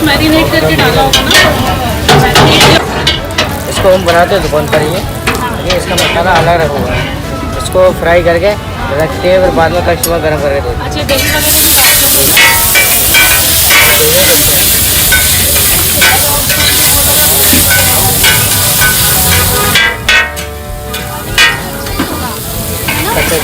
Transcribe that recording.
Marinate करके डाला होगा ना। इसको हम बनाते हैं दुकान पर ही है, लेकिन इसका मसाला अलग रखा हुआ है। इसको फ्राई करके रखते हैं और बाद में कस्टमर गर्म करके देते हैं। अच्छा, दही वगैरह भी डालते होंगे ना। अच्छा